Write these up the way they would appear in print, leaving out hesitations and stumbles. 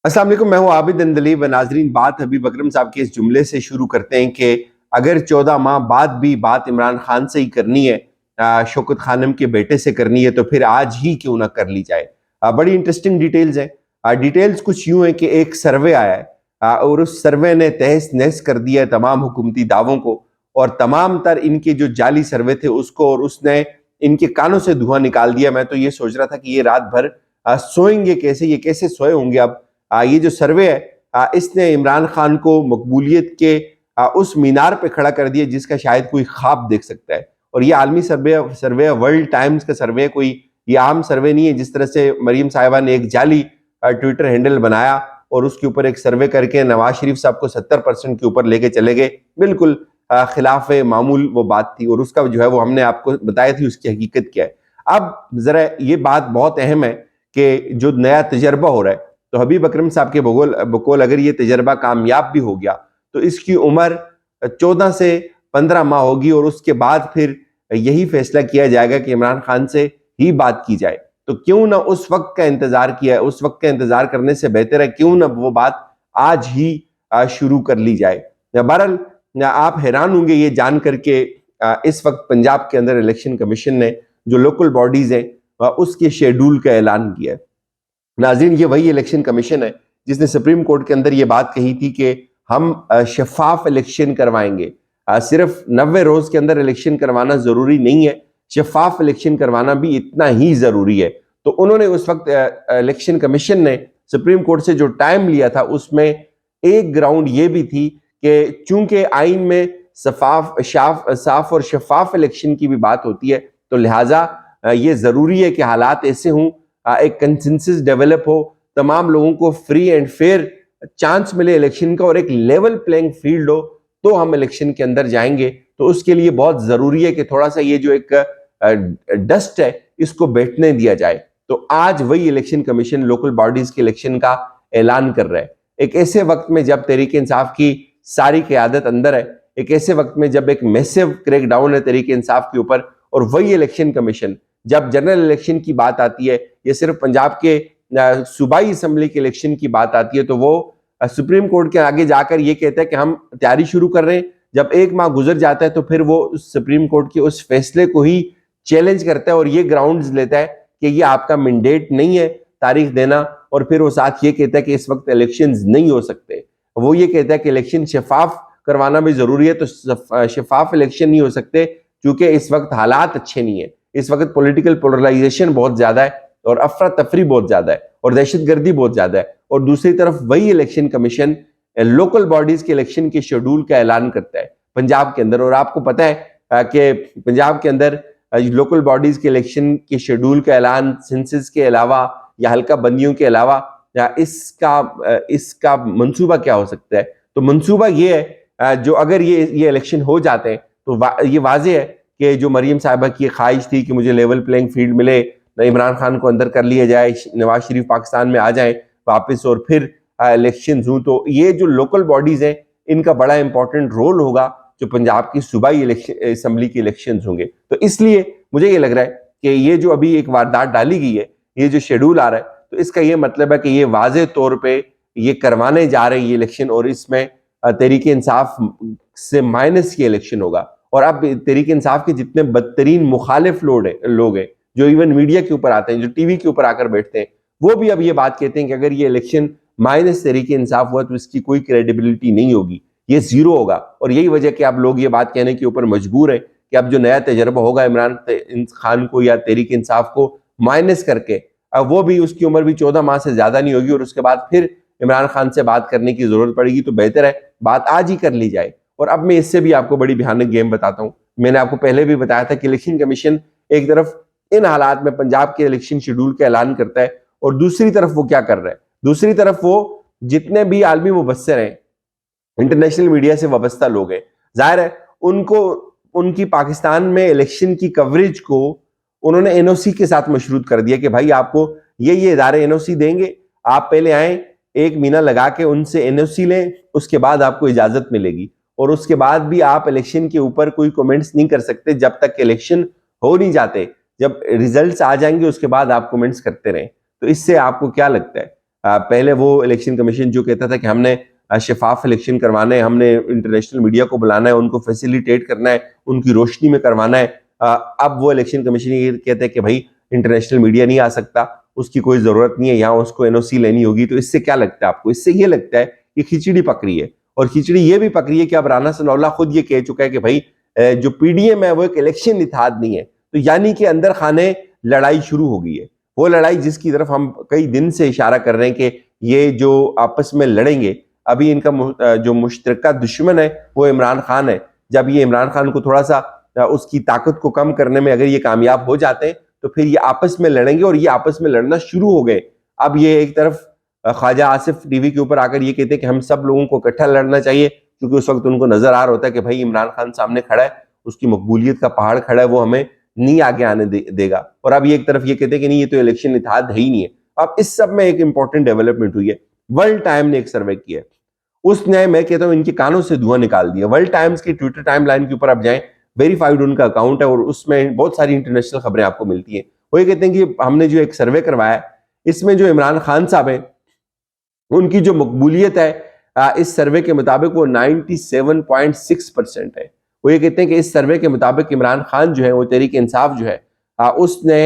अस्सलाम वालेकुम, मैं हूं आबिद अंदलीब। नाजरीन, बात हबीब अकरम साहब के इस जुमले से शुरू करते हैं कि अगर 14 माह बाद भी बात इमरान खान से ही करनी है, शौकत खानम के बेटे से करनी है, तो फिर आज ही क्यों ना कर ली जाए। बड़ी इंटरेस्टिंग डिटेल्स हैं। डिटेल्स कुछ यूं है कि एक सर्वे आया है, और उस सर्वे ने तहस नहस कर दिया है तमाम हुकूमती दावों को, और तमाम तर इनके जो जाली सर्वे थे उसको, और उसने इनके कानों से धुआं निकाल दिया। मैं तो ये सोच रहा था कि ये रात भर सोएंगे कैसे, ये कैसे सोए होंगे। अब ये जो सर्वे है, इसने इमरान खान को मकबूलियत के उस मीनार पे खड़ा कर दिया जिसका शायद कोई ख्वाब देख सकता है। और ये आलमी सर्वे वर्ल्ड टाइम्स का सर्वे, कोई ये आम सर्वे नहीं है। जिस तरह से मरीम साहिबा ने एक जाली ट्विटर हैंडल बनाया और उसके ऊपर एक सर्वे करके नवाज शरीफ साहब को 70% के ऊपर लेके चले गए, बिल्कुल खिलाफ मामूल वो बात थी। और उसका जो है वो हमने आपको बताया थी उसकी हकीकत क्या है। अब जरा ये बात बहुत अहम है कि जो नया तजर्बा हो रहा है, तो हबीब अकरम साहब के बकौल अगर ये तजर्बा कामयाब भी हो गया तो इसकी उम्र 14 से 15 माह होगी, और उसके बाद फिर यही फैसला किया जाएगा कि इमरान खान से ही बात की जाए। तो क्यों ना उस वक्त का इंतजार किया, उस वक्त का इंतजार करने से बेहतर है क्यों ना वो बात आज ही शुरू कर ली जाए। बहरहाल आप हैरान होंगे ये जान करके, इस वक्त पंजाब के अंदर इलेक्शन कमीशन ने जो लोकल बॉडीज हैं उसके शेड्यूल का ऐलान किया है। नाज़रीन, ये वही इलेक्शन कमीशन है जिसने सुप्रीम कोर्ट के अंदर ये बात कही थी कि हम शफाफ इलेक्शन करवाएंगे। सिर्फ 90 रोज के अंदर इलेक्शन करवाना जरूरी नहीं है, शफाफ इलेक्शन करवाना भी इतना ही जरूरी है। तो उन्होंने उस वक्त इलेक्शन कमीशन ने सुप्रीम कोर्ट से जो टाइम लिया था उसमें एक ग्राउंड ये भी थी कि चूंकि आइन में साफ और शफाफ इलेक्शन की भी बात होती है, तो लिहाजा ये जरूरी है कि हालात ऐसे हों, एक कंसेंसस डेवलप हो, तमाम लोगों को फ्री एंड फेयर चांस मिले इलेक्शन का, और एक लेवल प्लेइंग फील्ड हो, तो हम इलेक्शन के अंदर जाएंगे। तो उसके लिए बहुत जरूरी है कि थोड़ा सा ये जो एक डस्ट है इसको बैठने दिया जाए। तो आज वही इलेक्शन कमीशन लोकल बॉडीज के इलेक्शन का ऐलान कर रहा है, एक ऐसे वक्त में जब तहरीक इंसाफ की सारी क़यादत अंदर है, एक ऐसे वक्त में जब एक मैसिव क्रैकडाउन है तहरीक इंसाफ के ऊपर। और वही इलेक्शन कमीशन जब जनरल इलेक्शन की बात आती है, ये सिर्फ पंजाब के सूबाई असम्बली के इलेक्शन की बात आती है, तो वो सुप्रीम कोर्ट के आगे जाकर ये कहता है कि हम तैयारी शुरू कर रहे हैं। जब एक माह गुजर जाता है तो फिर वो सुप्रीम कोर्ट के उस फैसले को ही चैलेंज करता है और ये ग्राउंड्स लेता है कि ये आपका मैंडेट नहीं है तारीख देना। और फिर वो साथ ये कहता है कि इस वक्त इलेक्शंस नहीं हो सकते। वो ये कहता है कि इलेक्शन शफाफ करवाना भी जरूरी है, तो शफाफ इलेक्शन नहीं हो सकते क्योंकि इस वक्त हालात अच्छे नहीं है। इस वक्त पॉलिटिकल पोलराइजेशन बहुत ज्यादा है, और अफरा तफरी बहुत ज्यादा है, और दहशतगर्दी बहुत ज्यादा है। और दूसरी तरफ वही इलेक्शन कमीशन लोकल बॉडीज के इलेक्शन के शेड्यूल का ऐलान करता है पंजाब के अंदर। और आपको पता है कि पंजाब के अंदर लोकल बॉडीज के इलेक्शन के शेड्यूल का ऐलान सेंसस के अलावा या हल्का बंदियों के अलावा या इसका मंसूबा क्या हो सकता है। तो मंसूबा ये है, जो अगर ये इलेक्शन हो जाते हैं तो ये वाजे है कि जो मरीम साहिबा की ख्वाहिश थी कि मुझे लेवल प्लेइंग फील्ड मिले, इमरान खान को अंदर कर लिया जाए, नवाज शरीफ पाकिस्तान में आ जाए वापस, और फिर इलेक्शन हूँ, तो ये जो लोकल बॉडीज हैं इनका बड़ा इंपॉर्टेंट रोल होगा जो पंजाब की सूबाई इलेक्शन असम्बली के इलेक्शन होंगे। तो इसलिए मुझे ये लग रहा है कि ये जो अभी एक वारदात डाली गई है, ये जो शेड्यूल आ रहा है, तो इसका ये मतलब है कि ये वाजे तौर पर ये करवाने जा रहे हैं ये इलेक्शन, और इसमें तहरीक इंसाफ से माइनस ये इलेक्शन होगा। और अब तहरीक इंसाफ के जितने बदतरीन मुखालिफ लोग हैं जो इवन मीडिया के ऊपर आते हैं, जो टीवी के ऊपर आकर बैठते हैं, वो भी अब ये बात कहते हैं कि अगर ये इलेक्शन माइनस तहरीक इंसाफ हुआ तो इसकी कोई क्रेडिबिलिटी नहीं होगी, ये जीरो होगा। और यही वजह कि आप लोग ये बात कहने के ऊपर मजबूर है कि अब जो नया तजर्बा होगा इमरान खान को या तहरीक इंसाफ को माइनस करके, अब वो भी उसकी उम्र भी 14 माह से ज्यादा नहीं होगी, और उसके बाद फिर इमरान खान से बात करने की जरूरत पड़ेगी। तो बेहतर है बात आज ही कर ली जाए। और अब मैं इससे भी आपको बड़ी भयानक गेम बताता हूं। मैंने आपको पहले भी बताया था कि इलेक्शन कमीशन एक तरफ इन हालात में पंजाब के इलेक्शन शेड्यूल का ऐलान करता है, और दूसरी तरफ वो क्या कर रहा है, दूसरी तरफ वो जितने भी आलमी मुबस्सिर हैं, इंटरनेशनल मीडिया से वाबस्ता लोग हैं, जाहिर है उनको उनकी पाकिस्तान में इलेक्शन की कवरेज को उन्होंने एनओसी के साथ मशरूत कर दिया कि भाई आपको ये इदारे एनओसी देंगे, आप पहले आए, एक महीना लगा के उनसे एनओसी लें, उसके बाद आपको इजाजत मिलेगी। और उसके बाद भी आप इलेक्शन के ऊपर कोई कमेंट्स नहीं कर सकते जब तक इलेक्शन हो नहीं जाते। जब रिजल्ट्स आ जाएंगे उसके बाद आप कमेंट्स करते रहें। तो इससे आपको क्या लगता है, पहले वो इलेक्शन कमीशन जो कहता था कि हमने शफाफ इलेक्शन करवाना है, हमने इंटरनेशनल मीडिया को बुलाना है, उनको फैसिलिटेट करना है, उनकी रोशनी में करवाना है, अब वो इलेक्शन कमीशन ये कहते हैं कि भाई इंटरनेशनल मीडिया नहीं आ सकता, उसकी कोई जरूरत नहीं है, यहाँ उसको एनओसी लेनी होगी। तो इससे क्या लगता है आपको? इससे ये लगता है कि खिचड़ी पक रही है, और खिचड़ी ये भी पक रही है कि अब राना सनाउल्लाह खुद ये कह चुका है कि भाई जो पीडीएम है वो एक इलेक्शन इत्तेहाद नहीं है। तो यानी कि अंदर खाने लड़ाई शुरू हो गई है, वो लड़ाई जिसकी तरफ हम कई दिन से इशारा कर रहे हैं कि ये जो आपस में लड़ेंगे, अभी इनका जो मुश्तरका दुश्मन है वो इमरान खान है। जब ये इमरान खान को थोड़ा सा उसकी ताकत को कम करने में अगर ये कामयाब हो जाते हैं तो फिर ये आपस में लड़ेंगे, और ये आपस में लड़ना शुरू हो गए। अब ये एक तरफ ख्वाजा आसिफ टीवी के ऊपर आकर ये कहते हैं कि हम सब लोगों को इकट्ठा लड़ना चाहिए, क्योंकि उस वक्त उनको नजर आ रहा होता है कि भाई इमरान खान सामने खड़ा है, उसकी मकबूलियत का पहाड़ खड़ा है, वो हमें नहीं आगे आने देगा। और अब ये एक तरफ ये कहते हैं कि नहीं, ये तो इलेक्शन इत्तेहाद है ही नहीं है। अब इस सब में एक इंपॉर्टेंट डेवलपमेंट हुई है। वर्ल्ड टाइम ने एक सर्वे किया है, उसने, मैं कहता हूं, इनके कानों से धुआं निकाल दिया। वर्ल्ड टाइम्स की ट्विटर टाइमलाइन के ऊपर आप जाएं, वेरीफाइड उनका अकाउंट है, और उसमें बहुत सारी इंटरनेशनल खबरें आपको मिलती हैं। वो ये कहते हैं कि हमने जो एक सर्वे करवाया है, इसमें जो इमरान खान साहब हैं उनकी जो मकबूलियत है इस सर्वे के मुताबिक वो 97.6% है। वो ये कहते हैं कि इस सर्वे के मुताबिक इमरान खान जो है, वो तहरीक इंसाफ जो है, उसने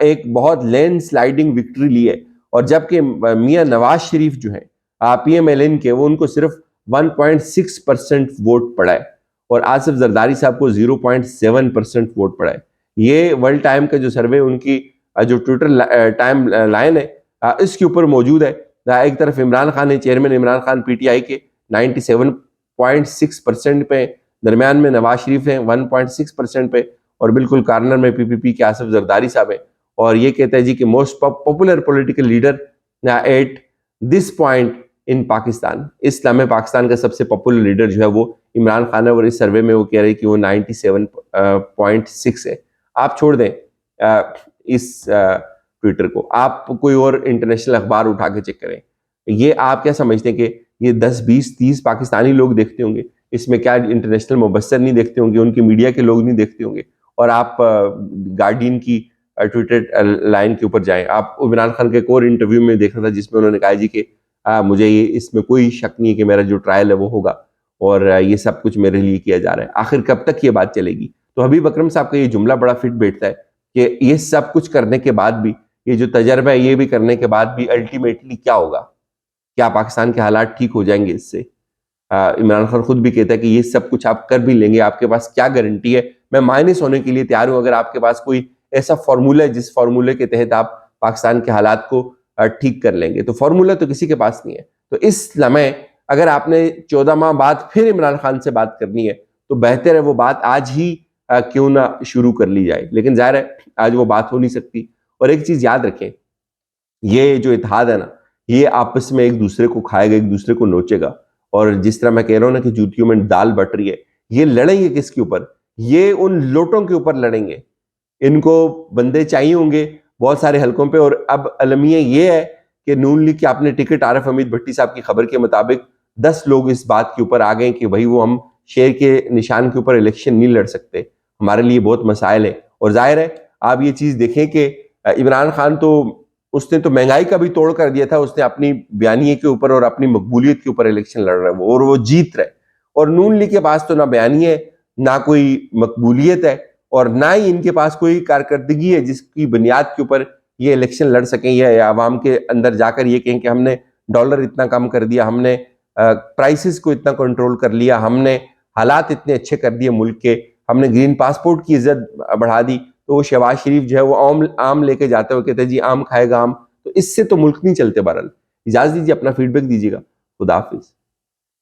एक बहुत लैंड स्लाइडिंग विक्ट्री ली है। और जबकि मियां नवाज शरीफ जो है पीएमएलएन के, वो उनको सिर्फ 1.6% वोट पड़ा है, और आसिफ जरदारी साहब को 0.7% वोट पड़ा है। ये वर्ल्ड टाइम का जो सर्वे, उनकी जो ट्विटर टाइम लाइन है इसके ऊपर मौजूद है। एक तरफ इमरान खान है, चेयरमैन इमरान खान पीटीआई के 97.6% पे, दरमियान में नवाज शरीफ है 1.6% पे, और बिल्कुल कार्नर में पीपीपी के आसिफ जरदारी साहब है। और ये कहता है जी कि most popular political leader at this point in Pakistan, इस्लाम पाकिस्तान का सबसे पॉपुलर लीडर जो है वो इमरान खान है, और इस सर्वे में वो कह रहे हैं कि वो 97.6 है। आप छोड़ दें इस ट्विटर को, आप कोई और इंटरनेशनल अखबार उठा के चेक करें। ये आप क्या समझते हैं कि ये 10, 20, 30 पाकिस्तानी लोग देखते होंगे? इसमें क्या इंटरनेशनल मुबस्सर नहीं देखते होंगे? उनकी मीडिया के लोग नहीं देखते होंगे? और आप गार्डियन की ट्विटर लाइन के ऊपर जाएं, आप इमरान खान के एक और इंटरव्यू में देख रहा था जिसमें उन्होंने कहा जी कि मुझे ये इसमें कोई शक नहीं है कि मेरा जो ट्रायल है वो होगा, और ये सब कुछ मेरे लिए किया जा रहा है। आखिर कब तक ये बात चलेगी? तो हबीब अकरम साहब का ये जुमला बड़ा फिट बैठता है कि ये सब कुछ करने के बाद भी, ये जो तजर्बा है ये भी करने के बाद भी अल्टीमेटली क्या होगा? क्या पाकिस्तान के हालात ठीक हो जाएंगे इससे? इमरान खान खुद भी कहता है कि ये सब कुछ आप कर भी लेंगे, आपके पास क्या गारंटी है? मैं माइनस होने के लिए तैयार हूं अगर आपके पास कोई ऐसा फॉर्मूला है जिस फॉर्मूले के तहत आप पाकिस्तान के हालात को ठीक कर लेंगे। तो फॉर्मूला तो किसी के पास नहीं है। तो इस लम्हे अगर आपने 14 माह बाद फिर इमरान खान से बात करनी है तो बेहतर है वो बात आज ही क्यों ना शुरू कर ली जाए। लेकिन जाहिर है आज वो बात हो नहीं सकती। और एक चीज याद रखें, ये जो इत्तेहाद है ना, ये आपस में एक दूसरे को खाएगा, एक दूसरे को नोचेगा। और जिस तरह मैं कह रहा हूं ना कि जूतियों में दाल बट रही है, ये लड़ेंगे किसके ऊपर? ये उन लोटों के ऊपर लड़ेंगे। इनको बंदे चाहिए होंगे बहुत सारे हलकों पे। और अब अलमिया ये है कि नून लीग के अपने टिकट आरिफ हमीद भट्टी साहब की खबर के मुताबिक 10 लोग इस बात के ऊपर आ गए कि भाई वो हम शेर के निशान के ऊपर इलेक्शन नहीं लड़ सकते, हमारे लिए बहुत मसाइल है। और जाहिर है आप ये चीज देखें कि इमरान खान तो उसने तो महंगाई का भी तोड़ कर दिया था, उसने अपनी बयानिए के ऊपर और अपनी मकबूलियत के ऊपर इलेक्शन लड़ रहा है वो, और वो जीत रहे। और नून लीग के पास तो ना बयानी है, ना कोई मकबूलियत है, और ना ही इनके पास कोई कारकर्दगी है जिसकी बुनियाद के ऊपर ये इलेक्शन लड़ सकें, या आवाम के अंदर जाकर ये कहें कि हमने डॉलर इतना कम कर दिया, हमने प्राइसेस को इतना कंट्रोल कर लिया, हमने हालात इतने अच्छे कर दिए मुल्क के, हमने ग्रीन पासपोर्ट की इज्जत बढ़ा दी। तो वो शहबाज शरीफ जो है वो आम लेके जाते हुए कहते हैं जी आम खाएगा आम। तो इससे तो मुल्क नहीं चलते। बहरहाल इजाजत दीजिए, अपना फीडबैक दीजिएगा। खुदा हाफिज।